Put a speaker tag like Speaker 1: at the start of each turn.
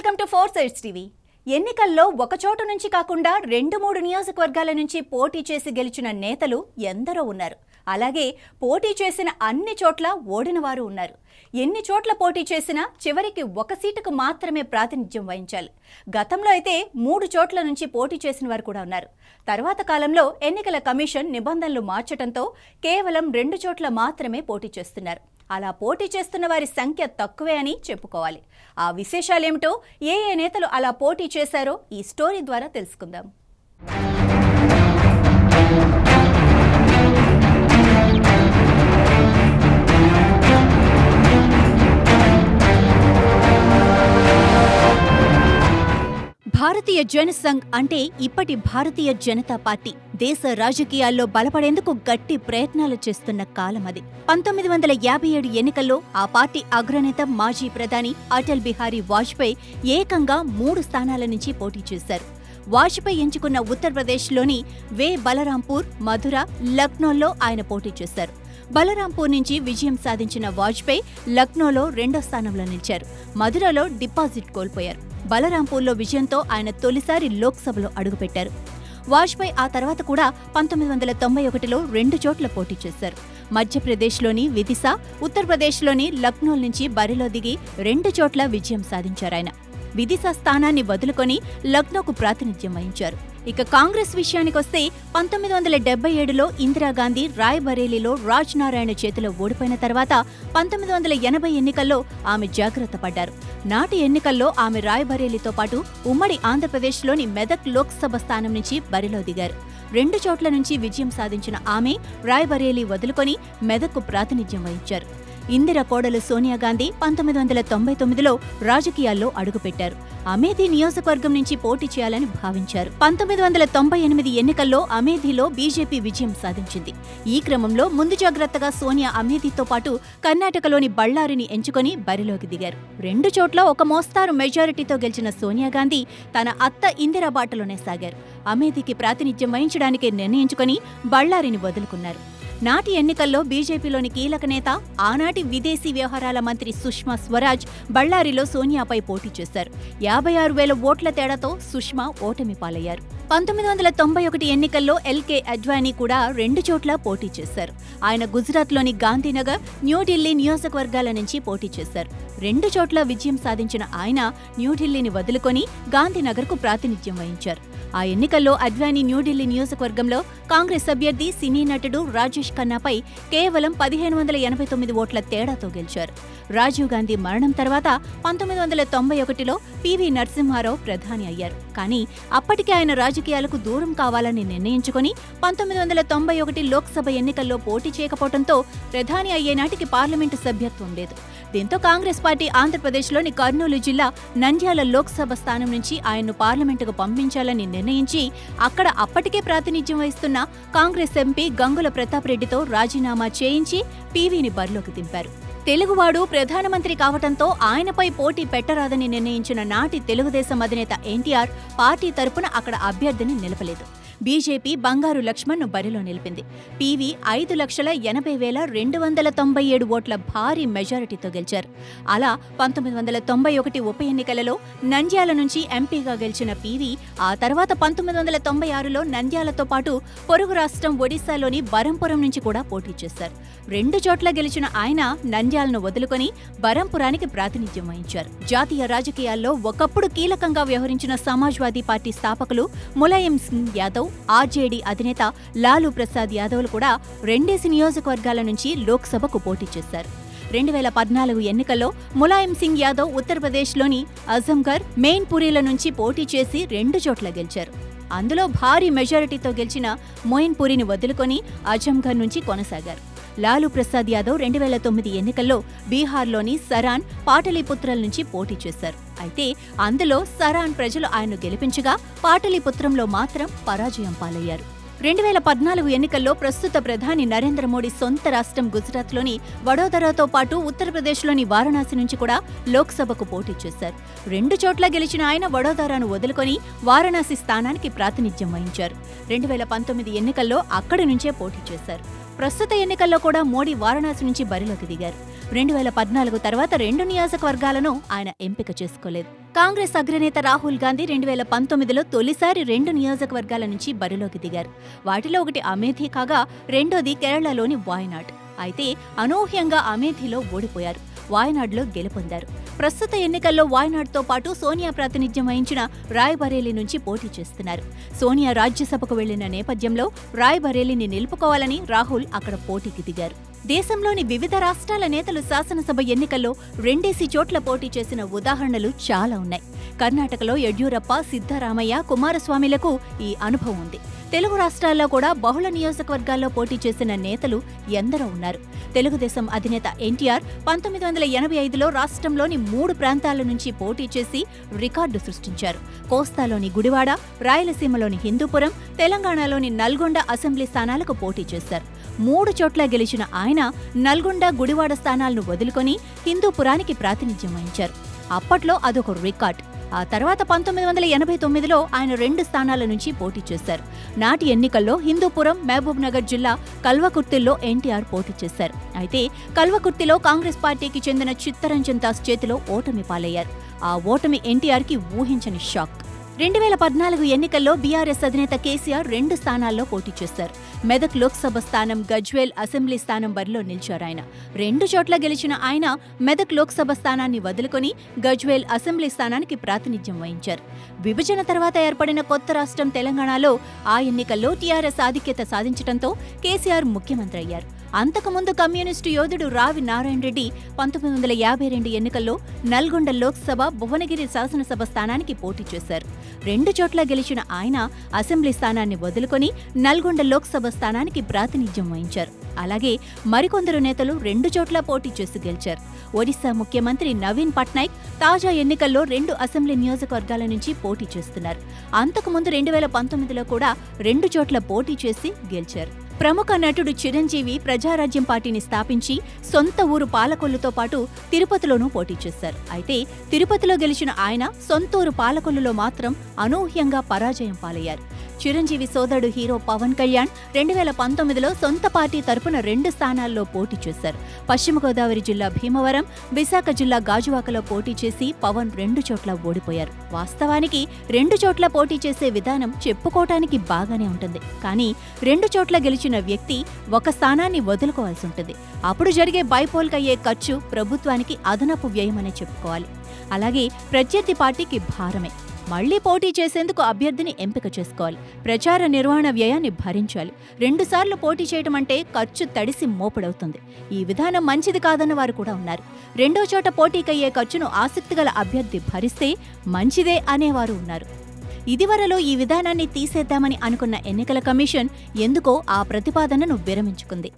Speaker 1: Welcome to 4 sides TV. ఎన్నికల్లో ఒక చోటు నుంచి కాకుండా 2-3 నియోజకవర్గాల నుంచి పోటీ చేసి గెలిచిన నేతలు ఎందరో ఉన్నారు. అలాగే పోటీ చేసిన అన్ని చోట్ల ఓడిన వారు ఉన్నారు. ఎన్ని చోట్ల పోటీ చేసినా చివరికి ఒక సీటుకు మాత్రమే ప్రాతినిధ్యం వహించాలి. గతంలో అయితే 3 చోట్ల నుంచి పోటీ చేసిన వారు కూడా ఉన్నారు. తర్వాత కాలంలో ఎన్నికల కమిషన్ నిబంధనలు మార్చడంతో కేవలం 2 చోట్ల మాత్రమే పోటీ చేస్తున్నారు. అలా పోటీ చేస్తున్న వారి సంఖ్య తక్కువే అని చెప్పుకోవాలి. ఆ విశేషాలేమిటో, ఏ నేతలు అలా పోటీ చేశారో ఈ స్టోరీ ద్వారా తెలుసుకుందాం. భారతీయ జనసంఘ్ అంటే ఇప్పటి భారతీయ జనతా పార్టీ దేశ రాజకీయాల్లో బలపడేందుకు గట్టి ప్రయత్నాలు చేస్తున్న కాలం అది. 1957 ఎన్నికల్లో ఆ పార్టీ అగ్రనేత మాజీ ప్రధాని అటల్ బిహారీ వాజ్పేయి ఏకంగా 3 స్థానాల నుంచి పోటీ చేశారు. వాజ్పేయి ఎంచుకున్న ఉత్తరప్రదేశ్లోని వే బలరాంపూర్, మధుర, లక్నోల్లో ఆయన పోటీ చేశారు. బలరాంపూర్ నుంచి విజయం సాధించిన వాజ్పేయి లక్నోలో 2వ స్థానంలో నిలిచారు. మధురలో డిపాజిట్ కోల్పోయారు. బలరాంపూర్లో విజయంతో ఆయన తొలిసారి లోక్సభలో అడుగుపెట్టారు. వాజ్పేయి ఆ తర్వాత కూడా 1991లో 2 చోట్ల పోటీ చేశారు. మధ్యప్రదేశ్లోని విదిశా, ఉత్తరప్రదేశ్లోని లక్నో నుంచి బరిలో దిగి 2 చోట్ల విజయం సాధించారాయన. విదిశా స్థానాన్ని వదులుకొని లక్నోకు ప్రాతినిధ్యం వహించారు. ఇక కాంగ్రెస్ విషయానికొస్తే 1977లో ఇందిరాగాంధీ రాయ్బరేలీలో రాజ్ నారాయణ చేతిలో ఓడిపోయిన తర్వాత 1980 ఎన్నికల్లో ఆమె జాగ్రత్త పడ్డారు. నాటి ఎన్నికల్లో ఆమె రాయ్బరేలీతో పాటు ఉమ్మడి ఆంధ్రప్రదేశ్లోని మెదక్ లోక్సభ స్థానం నుంచి బరిలో దిగారు. 2 చోట్ల నుంచి విజయం సాధించిన ఆమె రాయ్బరేలీ వదులుకొని మెదక్కు ప్రాతినిధ్యం వహించారు. ఇందిర కోడలు సోనియాగాంధీ 1999లో రాజకీయాల్లో అడుగుపెట్టారు. అమేథీ నియోజకవర్గం నుంచి పోటీ చేయాలని భావించారు. 1998 ఎన్నికల్లో అమేథీలో బీజేపీ విజయం సాధించింది. ఈ క్రమంలో ముందు జాగ్రత్తగా సోనియా అమేథీతో పాటు కర్ణాటకలోని బళ్ళారిని ఎంచుకొని బరిలోకి దిగారు. 2 చోట్ల ఒక మోస్తారు మెజారిటీతో గెలిచిన సోనియాగాంధీ తన అత్త ఇందిరా బాటలోనే సాగారు. అమేథీకి ప్రాతినిధ్యం వహించడానికి నిర్ణయించుకొని బళ్ళారిని వదులుకున్నారు. నాటి ఎన్నికల్లో బీజేపీలోని కీలక నేత, ఆనాటి విదేశీ వ్యవహారాల మంత్రి సుష్మా స్వరాజ్ బళ్ళారిలో సోనియాపై పోటీ చేశారు. 56,000 ఓట్ల తేడాతో సుష్మా ఓటమి పాలయ్యారు. 1991 ఎన్నికల్లో ఎల్కే అడ్వానీ కూడా 2 చోట్ల పోటీ చేశారు. ఆయన గుజరాత్లోని గాంధీనగర్, న్యూఢిల్లీ నియోజకవర్గాల నుంచి పోటీ చేశారు. 2 చోట్ల విజయం సాధించిన ఆయన న్యూఢిల్లీని వదులుకొని గాంధీనగర్కు ప్రాతినిధ్యం వహించారు. ఆ ఎన్నికల్లో అడ్వానీ న్యూఢిల్లీ నియోజకవర్గంలో కాంగ్రెస్ అభ్యర్థి సినీ నటుడు రాజేష్ ఖన్నాపై కేవలం 1589 ఓట్ల తేడాతో గెలిచారు. రాజీవ్ గాంధీ మరణం తర్వాత 1991లో పివి నరసింహారావు ప్రధాని అయ్యారు. కానీ అప్పటికే ఆయన రాజకీయాలకు దూరం కావాలని నిర్ణయించుకుని 1991 లోక్సభ ఎన్నికల్లో పోటీ చేయకపోవడంతో ప్రధాని అయ్యేనాటికి పార్లమెంటు సభ్యత్వం లేదు. దీంతో కాంగ్రెస్ పార్టీ ఆంధ్రప్రదేశ్లోని కర్నూలు జిల్లా నంద్యాల లోక్సభ స్థానం నుంచి ఆయన్ను పార్లమెంటుకు పంపించాలని నిర్ణయించి అక్కడ అప్పటికే ప్రాతినిధ్యం వహిస్తున్న కాంగ్రెస్ ఎంపీ గంగుల ప్రతాప్ రెడ్డితో రాజీనామా చేయించి పీవీని బరిలోకి దింపారు. తెలుగువాడు ప్రధానమంత్రి కావటంతో ఆయనపై పోటీ పెట్టరాదని నిర్ణయించిన నాటి తెలుగుదేశం అధినేత ఎన్టీఆర్ పార్టీ తరపున అక్కడ అభ్యర్థిని నిలపలేదు. బీజేపీ బంగారు లక్ష్మణ్ను బరిలో నిలిపింది. పీవీ 5,80,297 ఓట్ల భారీ మెజారిటీతో గెలిచారు. అలా 1991 ఉప ఎన్నికలలో నంద్యాల నుంచి ఎంపీగా గెలిచిన పీవీ ఆ తర్వాత 1996లో నంద్యాలతో పాటు పొరుగు రాష్ట్రం ఒడిశాలోని బరంపురం నుంచి కూడా పోటీ చేశారు. 2 చోట్ల గెలిచిన ఆయన నంద్యాలను వదులుకొని బరంపురానికి ప్రాతినిధ్యం వహించారు. జాతీయ రాజకీయాల్లో ఒకప్పుడు కీలకంగా వ్యవహరించిన సమాజ్వాదీ పార్టీ స్థాపకులు ములాయం సింగ్ యాదవ్, ఆర్జేడీ అధినేత లాలూ ప్రసాద్ యాదవ్లు కూడా 2 నియోజకవర్గాల నుంచి లోక్సభకు పోటీ చేశారు. 2014 ఎన్నికల్లో ములాయం సింగ్ యాదవ్ ఉత్తరప్రదేశ్లోని అజంఘర్, మెయిన్పురీల నుంచి పోటీ చేసి 2 చోట్ల గెలిచారు. అందులో భారీ మెజారిటీతో గెలిచిన మొయిన్పురిని వదులుకొని అజంఘర్ నుంచి కొనసాగారు. లాలూ ప్రసాద్ యాదవ్ 2009 ఎన్నికల్లో బీహార్లోని సరాన్, పాటలీపుత్రల నుంచి పోటీ చేశారు. అయితే అందులో సరాన్ ప్రజలు ఆయన్ను గెలిపించగా పాటలీపుత్రంలో మాత్రం పరాజయం పాలయ్యారు. 2014 ఎన్నికల్లో ప్రస్తుత ప్రధాని నరేంద్ర మోడీ సొంత రాష్ట్రం గుజరాత్లోని వడోదరాతో పాటు ఉత్తరప్రదేశ్లోని వారణాసి నుంచి కూడా లోక్సభకు పోటీ చేశారు. 2 చోట్ల గెలిచిన ఆయన వడోదరాను వదులుకొని వారణాసి స్థానానికి ప్రాతినిధ్యం వహించారు. 2019 ఎన్నికల్లో అక్కడి నుంచే పోటీ చేశారు. ప్రస్తుత ఎన్నికల్లో కూడా మోడీ వారణాసి నుంచి బరిలోకి దిగారు. 2014 తర్వాత 2 నియోజకవర్గాలను ఆయన ఎంపిక చేసుకోలేదు. కాంగ్రెస్ అగ్రనేత రాహుల్ గాంధీ 2019లో తొలిసారి 2 నియోజకవర్గాల నుంచి బరిలోకి దిగారు. వాటిలో ఒకటి అమేథీ కాగా రెండోది కేరళలోని వాయనాడ్. అయితే అనూహ్యంగా అమేథీలో ఓడిపోయారు. వాయనాడ్లో గెలుపొందారు. ప్రస్తుత ఎన్నికల్లో వాయనాడ్తో పాటు సోనియా ప్రాతినిధ్యం వహించిన రాయ్బరేలీ నుంచి పోటీ చేస్తున్నారు. సోనియా రాజ్యసభకు వెళ్లిన నేపథ్యంలో రాయ్బరేలీని నిలుపుకోవాలని రాహుల్ అక్కడ పోటీకి దిగారు. దేశంలోని వివిధ రాష్ట్రాల నేతలు శాసనసభ ఎన్నికల్లో 2 చోట్ల పోటీ చేసిన ఉదాహరణలు చాలా ఉన్నాయి. కర్ణాటకలో యడ్యూరప్ప, సిద్ధరామయ్య, కుమారస్వామిలకు ఈ అనుభవం ఉంది. తెలుగు రాష్ట్రాల్లో కూడా బహుళ నియోజకవర్గాల్లో పోటీ చేసిన నేతలు ఎందరో ఉన్నారు. తెలుగుదేశం అధినేత ఎన్టీఆర్ 1985లో రాష్ట్రంలోని 3 ప్రాంతాల నుంచి పోటీ చేసి రికార్డు సృష్టించారు. కోస్తాలోని గుడివాడ, రాయలసీమలోని హిందూపురం, తెలంగాణలోని నల్గొండ అసెంబ్లీ స్థానాలకు పోటీ చేశారు. 3 చోట్ల గెలిచిన ఆయన నల్గొండ, గుడివాడ స్థానాలను వదులుకొని హిందూపురానికి ప్రాతినిధ్యం వహించారు. అప్పట్లో అదొక రికార్డ్. ఆ తర్వాత 1989లో ఆయన 2 స్థానాల నుంచి పోటీ చేశారు. నాటి ఎన్నికల్లో హిందూపురం, మహబూబ్ నగర్ జిల్లా కల్వకుర్తిలో ఎన్టీఆర్ పోటీ చేశారు. అయితే కల్వకుర్తిలో కాంగ్రెస్ పార్టీకి చెందిన చిత్తరంజన్ దాస్ చేతిలో ఓటమి పాలయ్యారు. ఆ ఓటమి ఎన్టీఆర్కి ఊహించని షాక్. 2014 ఎన్నికల్లో బీఆర్ఎస్ అధినేత కేసీఆర్ 2 స్థానాల్లో పోటీ చేశారు. మెదక్ లోక్సభ స్థానం, గజ్వేల్ అసెంబ్లీ స్థానం బరిలో నిలిచారాయన. 2 చోట్ల గెలిచిన ఆయన మెదక్ లోక్సభ స్థానాన్ని వదులుకొని గజ్వేల్ అసెంబ్లీ స్థానానికి ప్రాతినిధ్యం వహించారు. విభజన తర్వాత ఏర్పడిన కొత్త రాష్ట్రం తెలంగాణలో ఆ ఎన్నికల్లో టీఆర్ఎస్ ఆధిక్యత సాధించడంతో కేసీఆర్ ముఖ్యమంత్రి అయ్యారు. అంతకుముందు కమ్యూనిస్టు యోధుడు రావి నారాయణ రెడ్డి 1952 ఎన్నికల్లో నల్గొండ లోక్సభ, భువనగిరి శాసనసభ స్థానానికి పోటీ చేశారు. 2 చోట్ల గెలిచిన ఆయన అసెంబ్లీ స్థానాన్ని వదులుకొని నల్గొండ లోక్సభ స్థానానికి ప్రాతినిధ్యం వహించారు. అలాగే మరికొందరు నేతలు 2 చోట్ల పోటీ చేసి గెలిచారు. ఒడిశా ముఖ్యమంత్రి నవీన్ పట్నాయక్ తాజా ఎన్నికల్లో 2 అసెంబ్లీ నియోజకవర్గాల నుంచి పోటీ చేస్తున్నారు. అంతకుముందు 2019లో కూడా 2 చోట్ల పోటీ చేసి గెలిచారు. ప్రముఖ నటుడు చిరంజీవి ప్రజారాజ్యం పార్టీని స్థాపించి సొంత ఊరు పాలకొల్లుతో పాటు తిరుపతిలోనూ పోటీ చేశారు. అయితే తిరుపతిలో గెలిచిన ఆయన సొంతూరు పాలకొల్లులో మాత్రం అనూహ్యంగా పరాజయం పాలయ్యారు. చిరంజీవి సోదరుడు హీరో పవన్ కళ్యాణ్ 2019లో సొంత పార్టీ తరపున 2 స్థానాల్లో పోటీ చేశారు. పశ్చిమ గోదావరి జిల్లా భీమవరం, విశాఖ జిల్లా గాజువాకలో పోటీ చేసి పవన్ 2 చోట్ల ఓడిపోయారు. వాస్తవానికి 2 చోట్ల పోటీ చేసే విధానం చెప్పుకోవటానికి బాగానే ఉంటుంది. కానీ 2 చోట్ల గెలిచిన వ్యక్తి ఒక స్థానాన్ని వదులుకోవాల్సి ఉంటుంది. అప్పుడు జరిగే బైపోల్కయ్యే ఖర్చు ప్రభుత్వానికి అదనపు వ్యయమనే చెప్పుకోవాలి. అలాగే ప్రత్యర్థి పార్టీకి భారమే. మళ్లీ పోటీ చేసేందుకు అభ్యర్థిని ఎంపిక చేసుకోవాలి. ప్రచార నిర్వహణ వ్యయాన్ని భరించాలి. 2 సార్లు పోటీ చేయడం అంటే ఖర్చు తడిసి మోపుడవుతుంది. ఈ విధానం మంచిది కాదన్న వారు కూడా ఉన్నారు. 2వ చోట పోటీకయ్యే ఖర్చును ఆసక్తిగల అభ్యర్థి భరిస్తే మంచిదే అనేవారు ఉన్నారు. ఇదివరలో ఈ విధానాన్ని తీసేద్దామని అనుకున్న ఎన్నికల కమిషన్ ఎందుకో ఆ ప్రతిపాదనను విరమించుకుంది.